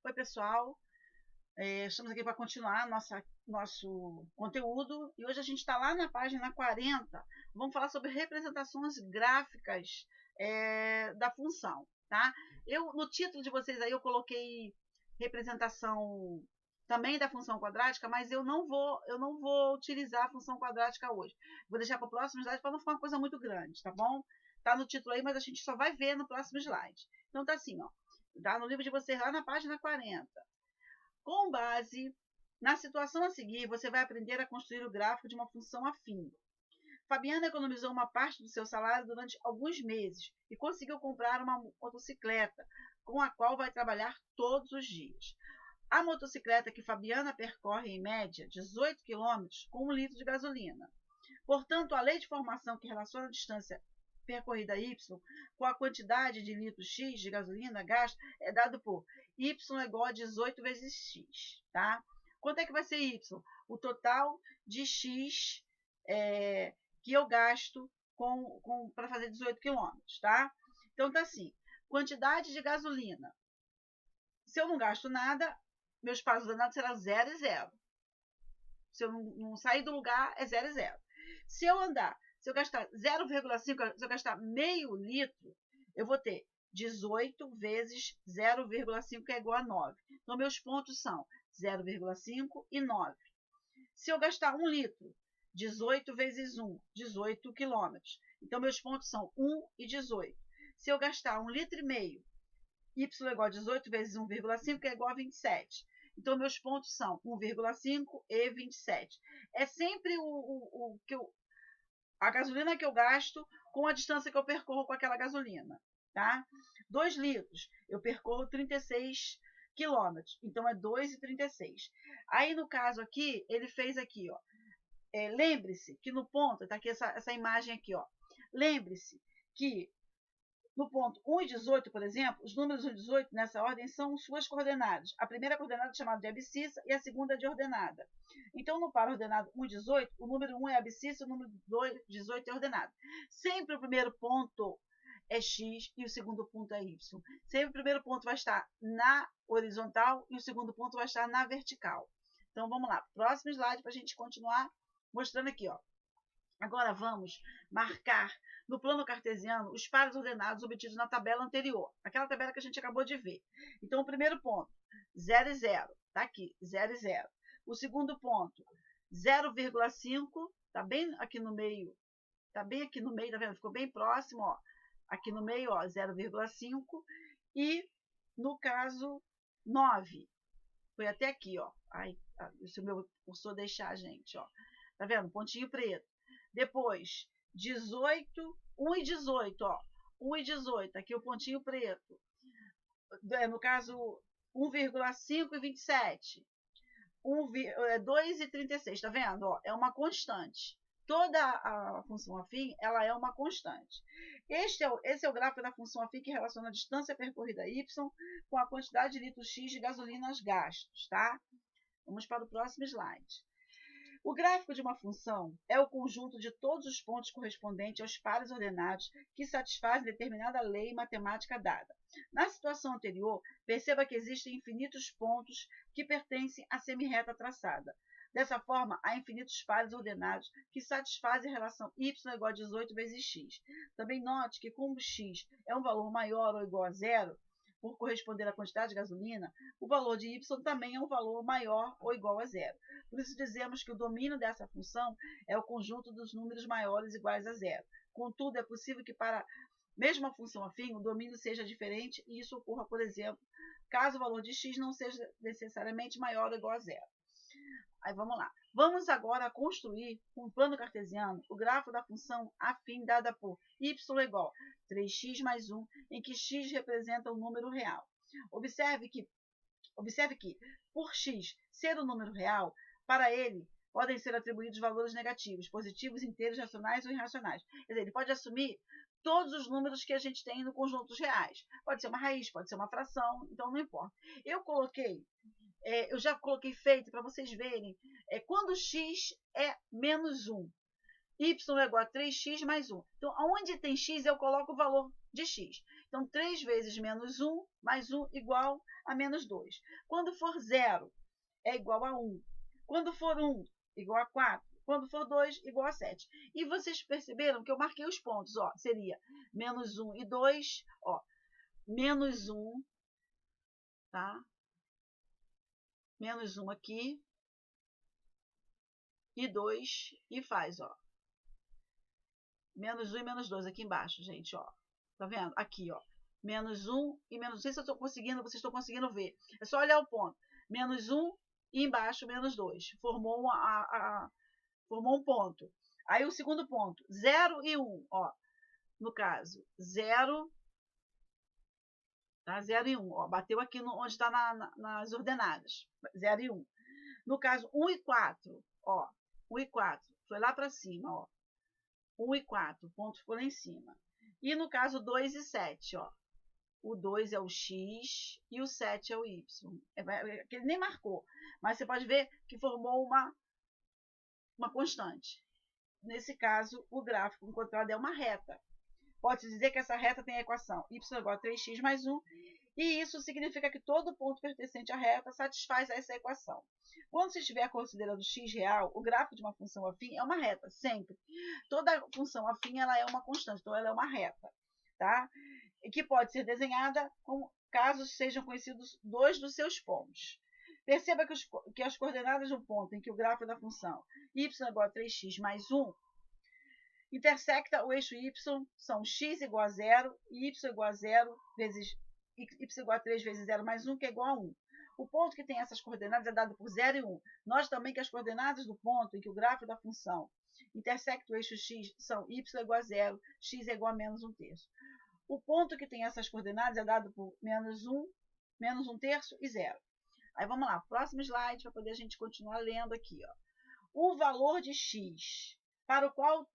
Oi, pessoal. Estamos aqui para continuar nosso conteúdo e hoje a gente está lá na página 40. Vamos falar sobre representações gráficas da função, tá? No título de vocês aí eu coloquei representação também da função quadrática, mas eu não vou utilizar a função quadrática hoje. Vou deixar para o próximo slide para não ficar uma coisa muito grande, tá bom? Tá no título aí, mas a gente só vai ver no próximo slide. Então tá assim, ó. Tá no livro de vocês lá na página 40. Com base na situação a seguir, você vai aprender a construir o gráfico de uma função afim. Fabiana economizou uma parte do seu salário durante alguns meses e conseguiu comprar uma motocicleta, com a qual vai trabalhar todos os dias. A motocicleta que Fabiana percorre, em média, 18 km com 1 litro de gasolina. Portanto, a lei de formação que relaciona a distância percorrida y com a quantidade de litros x de gasolina gasto é dado por y é igual a 18 vezes x, tá? Quanto é que vai ser y? O total de x que eu gasto para fazer 18 km, tá? Então tá assim, quantidade de gasolina. Se eu não gasto nada, meus passos ordenados serão 0 e 0. Se eu não sair do lugar, é 0 e 0. Se eu gastar 0,5, se eu gastar meio litro, eu vou ter 18 vezes 0,5, que é igual a 9. Então, meus pontos são 0,5 e 9. Se eu gastar 1 litro, 18 vezes 1, 18 quilômetros. Então, meus pontos são 1 e 18. Se eu gastar 1,5 litro, y é igual a 18 vezes 1,5, que é igual a 27. Então, meus pontos são 1,5 e 27. É sempre a gasolina que eu gasto com a distância que eu percorro com aquela gasolina, tá? 2 litros, eu percorro 36 quilômetros, então é 2,36. Aí, no caso aqui, ele fez aqui, ó. Lembre-se que no ponto, tá aqui essa imagem aqui, ó. Lembre-se que no ponto 1 e 18, por exemplo, os números 1 e 18 nessa ordem são suas coordenadas. A primeira coordenada é chamada de abscissa e a segunda é de ordenada. Então, no par ordenado 1 e 18, o número 1 é abscissa e o número 18 é ordenado. Sempre o primeiro ponto é x e o segundo ponto é y. Sempre o primeiro ponto vai estar na horizontal e o segundo ponto vai estar na vertical. Então, vamos lá. Próximo slide para a gente continuar mostrando aqui, ó. Agora vamos marcar no plano cartesiano os pares ordenados obtidos na tabela anterior, aquela tabela que a gente acabou de ver. Então, o primeiro ponto, 0 e 0, está aqui, 0 e 0. O segundo ponto, 0,5, está bem aqui no meio, tá vendo? Ficou bem próximo, ó. Aqui no meio, ó, 0,5. E, no caso, 9. Foi até aqui, ó. Ai, se o meu cursor deixar, gente, ó. Tá vendo? Pontinho preto. Depois, 18, 1 e 18, ó. 1 e 18, aqui o pontinho preto. No caso, 1,5 e 27. 2 e 36, tá vendo? Ó, é uma constante. Toda a função afim, ela é uma constante. Esse é o gráfico da função afim que relaciona a distância percorrida y com a quantidade de litros x de gasolina gastos, tá? Vamos para o próximo slide. O gráfico de uma função é o conjunto de todos os pontos correspondentes aos pares ordenados que satisfazem determinada lei matemática dada. Na situação anterior, perceba que existem infinitos pontos que pertencem à semirreta traçada. Dessa forma, há infinitos pares ordenados que satisfazem a relação y igual a 18 vezes x. Também note que, como x é um valor maior ou igual a zero, por corresponder à quantidade de gasolina, o valor de y também é um valor maior ou igual a zero. Por isso dizemos que o domínio dessa função é o conjunto dos números maiores iguais a zero. Contudo, é possível que para a mesma função afim, o domínio seja diferente e isso ocorra, por exemplo, caso o valor de x não seja necessariamente maior ou igual a zero. Aí vamos lá. Vamos agora construir um plano cartesiano, o gráfico da função afim dada por y igual a 3x mais 1, em que x representa um número real. Observe que, por x ser um número real, para ele podem ser atribuídos valores negativos, positivos, inteiros, racionais ou irracionais. Quer dizer, ele pode assumir todos os números que a gente tem no conjunto dos reais. Pode ser uma raiz, pode ser uma fração, então não importa. Eu já coloquei feito para vocês verem, quando x é menos 1, y é igual a 3x mais 1. Então, onde tem x, eu coloco o valor de x. Então, 3 vezes menos 1 mais 1 igual a menos 2. Quando for 0, é igual a 1. Quando for 1, igual a 4. Quando for 2, igual a 7. E vocês perceberam que eu marquei os pontos. Ó, seria menos 1 e 2. Ó, menos 1, tá? Menos 1 aqui. E 2. E faz, ó. Menos 1 e menos 2 aqui embaixo, gente, ó. Tá vendo? Aqui, ó. Menos 1 e menos... Não sei se eu estou conseguindo, vocês estão conseguindo ver. É só olhar o ponto. Menos 1 e embaixo menos 2. Formou um ponto. Aí o segundo ponto. 0 e 1, ó. No caso, 0... Tá? 0 e 1, ó. Bateu aqui onde está nas ordenadas. 0 e 1. No caso, 1 e 4, ó. 1 e 4. Foi lá para cima, ó. 1 e 4, o ponto ficou lá em cima. E no caso 2 e 7, ó. O 2 é o x e o 7 é o y. Ele nem marcou, mas você pode ver que formou uma constante. Nesse caso, o gráfico encontrado é uma reta. Pode-se dizer que essa reta tem a equação y igual a 3x mais 1, e isso significa que todo ponto pertencente à reta satisfaz essa equação. Quando você estiver considerando x real, o gráfico de uma função afim é uma reta, sempre. Toda função afim ela é uma constante, então ela é uma reta, tá? E que pode ser desenhada caso sejam conhecidos dois dos seus pontos. Perceba que as coordenadas do ponto em que o gráfico da função y igual a 3x mais 1 intersecta o eixo y, são x igual a 0 e y igual a 0 vezes y igual a 3 vezes 0 mais 1, que é igual a 1. O ponto que tem essas coordenadas é dado por 0 e 1. Note também que as coordenadas do ponto em que o gráfico da função intersecta o eixo x são y igual a 0, x é igual a menos 1/3. O ponto que tem essas coordenadas é dado por menos 1/3 e 0. Aí vamos lá, próximo slide, para poder a gente continuar lendo aqui. Ó. O valor de x, para o qual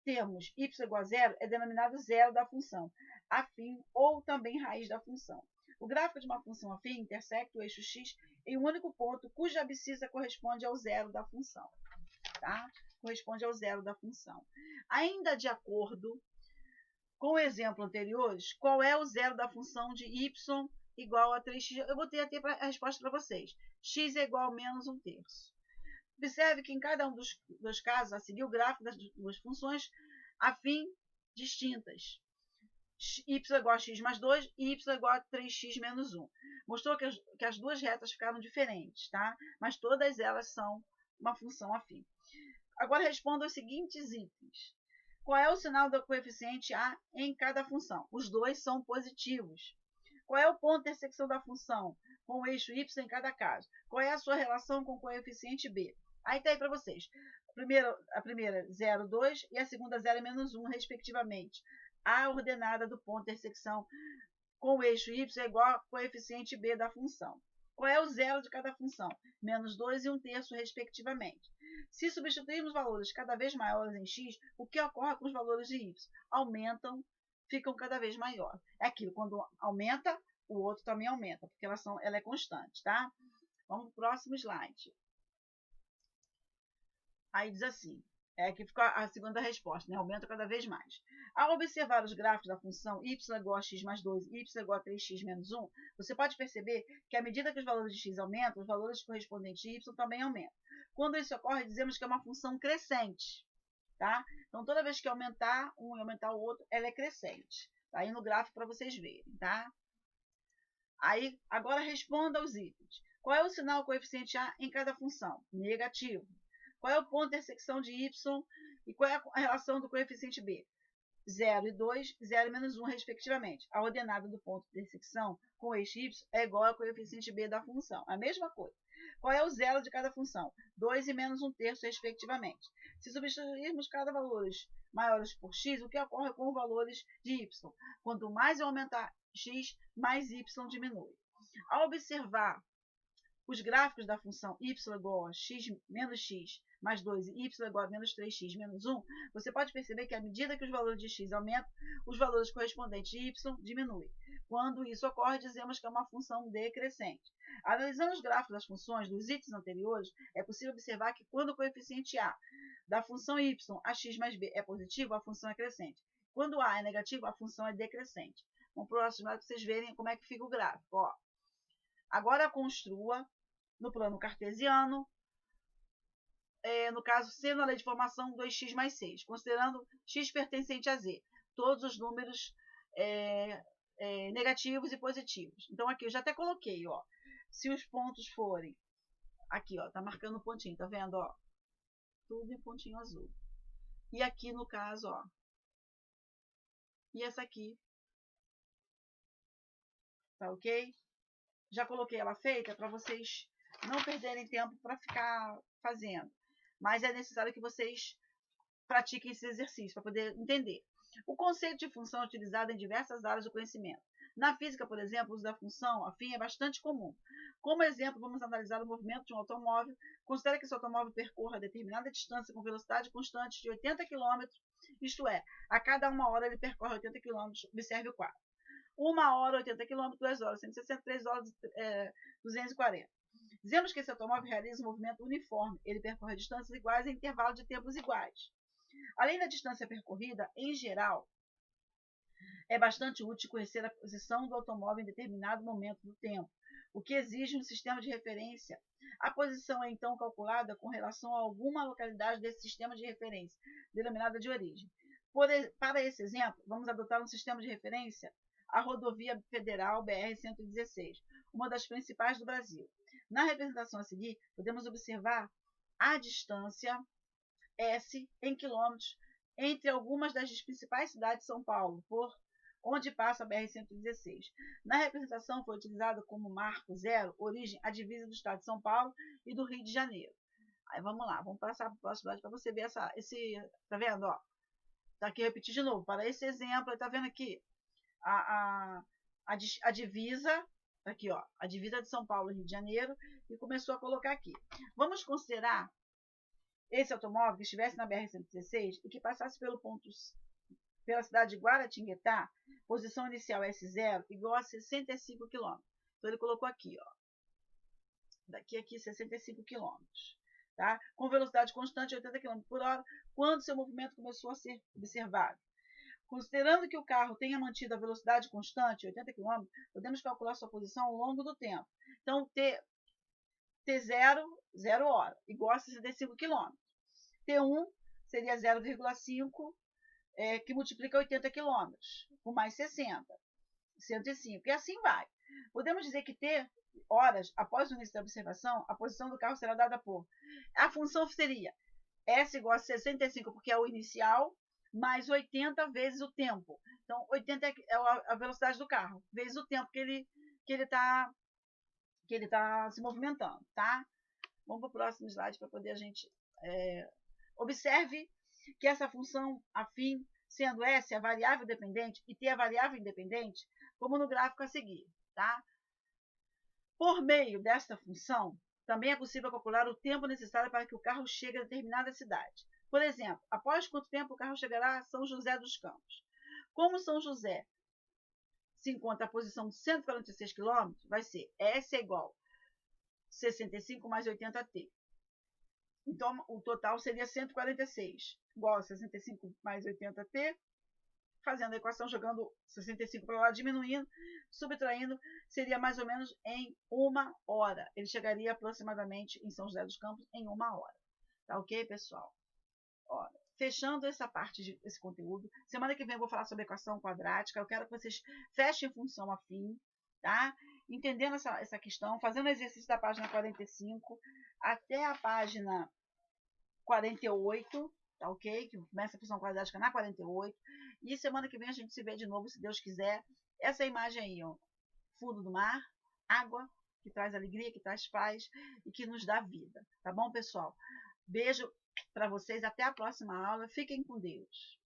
temos y igual a 0, é denominado zero da função afim ou também raiz da função. O gráfico de uma função afim intersecta o eixo x em um único ponto, cuja abscissa corresponde ao zero da função. Tá? Corresponde ao zero da função. Ainda de acordo com o exemplo anteriores, qual é o zero da função de y igual a 3x? Eu botei aqui a resposta para vocês. X é igual a menos 1/3. Observe que em cada um dos casos, a seguir o gráfico das duas funções afim distintas. Y igual a x mais 2 e y igual a 3x menos 1. Mostrou que as duas retas ficaram diferentes, tá? Mas todas elas são uma função afim. Agora responda os seguintes itens. Qual é o sinal do coeficiente a em cada função? Os dois são positivos. Qual é o ponto de intersecção da função com o eixo y em cada caso? Qual é a sua relação com o coeficiente b? Aí está aí para vocês. A primeira 0, 2 e a segunda 0 e menos 1, respectivamente. A ordenada do ponto de intersecção com o eixo y é igual ao coeficiente b da função. Qual é o zero de cada função? Menos 2 e 1/3, respectivamente. Se substituirmos valores cada vez maiores em x, o que ocorre com os valores de y? Aumentam, ficam cada vez maiores. É aquilo, quando aumenta, o outro também aumenta, porque ela é constante, tá? Vamos para o próximo slide. Aí diz assim, aqui fica a segunda resposta, né? Aumenta cada vez mais. Ao observar os gráficos da função y igual a x mais 2 e y igual a 3x menos 1, você pode perceber que à medida que os valores de x aumentam, os valores correspondentes de y também aumentam. Quando isso ocorre, dizemos que é uma função crescente. Tá? Então, toda vez que aumentar um e aumentar o outro, ela é crescente. Tá aí no gráfico para vocês verem. Tá? Aí, agora responda aos itens. Qual é o sinal coeficiente a em cada função? Negativo. Qual é o ponto de intersecção de y e qual é a relação do coeficiente b? 0 e 2, 0 e menos 1, respectivamente. A ordenada do ponto de intersecção com o eixo y é igual ao coeficiente b da função. A mesma coisa. Qual é o zero de cada função? 2 e menos 1/3, respectivamente. Se substituirmos cada valores maiores por x, o que ocorre com os valores de y? Quanto mais eu aumentar x, mais y diminui. Ao observar os gráficos da função y igual a x menos x mais 2 e y igual a menos 3x menos 1, você pode perceber que à medida que os valores de x aumentam, os valores correspondentes de y diminuem. Quando isso ocorre, dizemos que é uma função decrescente. Analisando os gráficos das funções dos itens anteriores, é possível observar que quando o coeficiente a da função y a x mais b é positivo, a função é crescente. Quando a é negativo, a função é decrescente. Vamos para o próximo slide para vocês verem como é que fica o gráfico. Ó. Agora construa no plano cartesiano, no caso, sendo a lei de formação 2x mais 6, considerando x pertencente a z, todos os números negativos e positivos. Então, aqui eu já até coloquei, ó, se os pontos forem, aqui, ó, tá marcando o pontinho, tá vendo, ó, tudo em pontinho azul. E aqui, no caso, ó, e essa aqui, tá ok? Já coloquei ela feita para vocês não perderem tempo para ficar fazendo. Mas é necessário que vocês pratiquem esse exercício para poder entender. O conceito de função é utilizado em diversas áreas do conhecimento. Na física, por exemplo, o uso da função afim é bastante comum. Como exemplo, vamos analisar o movimento de um automóvel. Considere que esse automóvel percorra determinada distância com velocidade constante de 80 km, isto é, a cada 1 hora ele percorre 80 km. Observe o quadro. 1 hora, 80 km, 2 horas, 160, 3 horas, 240. Dizemos que esse automóvel realiza um movimento uniforme. Ele percorre distâncias iguais em intervalo de tempos iguais. Além da distância percorrida, em geral, é bastante útil conhecer a posição do automóvel em determinado momento do tempo, o que exige um sistema de referência. A posição é então calculada com relação a alguma localidade desse sistema de referência, denominada de origem. Para esse exemplo, vamos adotar um sistema de referência, a rodovia federal BR-116, uma das principais do Brasil. Na representação a seguir, podemos observar a distância S em quilômetros entre algumas das principais cidades de São Paulo, por onde passa a BR-116. Na representação foi utilizado como marco zero, origem, a divisa do estado de São Paulo e do Rio de Janeiro. Aí vamos lá, vamos passar para o próximo slide para você ver tá vendo, ó? Tá aqui, repetir de novo, para esse exemplo, tá vendo aqui? A divisa, aqui, ó, a divisa de São Paulo e Rio de Janeiro, e começou a colocar aqui. Vamos considerar esse automóvel que estivesse na BR-116 e que passasse pela cidade de Guaratinguetá, posição inicial S0, igual a 65 km. Então, ele colocou aqui, ó, daqui a aqui 65 km, tá? Com velocidade constante, 80 km por hora, quando seu movimento começou a ser observado. Considerando que o carro tenha mantido a velocidade constante, 80 km, podemos calcular sua posição ao longo do tempo. Então, T0, 0 hora, igual a 65 km. T1 seria 0,5, que multiplica 80 km, com mais 60, 105, e assim vai. Podemos dizer que T horas após o início da observação, a posição do carro será dada por... A função seria S igual a 65, porque é o inicial, mais 80 vezes o tempo. Então, 80 é a velocidade do carro, vezes o tempo que ele tá se movimentando, tá? Vamos para o próximo slide para poder a gente... Observe que essa função afim, sendo S a variável dependente e T a variável independente, como no gráfico a seguir, tá? Por meio desta função, também é possível calcular o tempo necessário para que o carro chegue a determinada cidade. Por exemplo, após quanto tempo o carro chegará a São José dos Campos? Como São José se encontra a posição de 146 km, vai ser S é igual a 65 mais 80T. Então, o total seria 146, igual a 65 mais 80T, fazendo a equação, jogando 65 para lá, diminuindo, subtraindo, seria mais ou menos em 1 hora. Ele chegaria aproximadamente em São José dos Campos em 1 hora. Tá ok, pessoal? Ó, fechando essa parte desse conteúdo, semana que vem eu vou falar sobre equação quadrática. Eu quero que vocês fechem função afim, tá? Entendendo essa questão, fazendo o exercício da página 45 até a página 48, tá ok? Que começa a função quadrática na 48. E semana que vem a gente se vê de novo, se Deus quiser. Essa imagem aí, ó, fundo do mar, água, que traz alegria, que traz paz e que nos dá vida. Tá bom, pessoal? Beijo para vocês, até a próxima aula. Fiquem com Deus.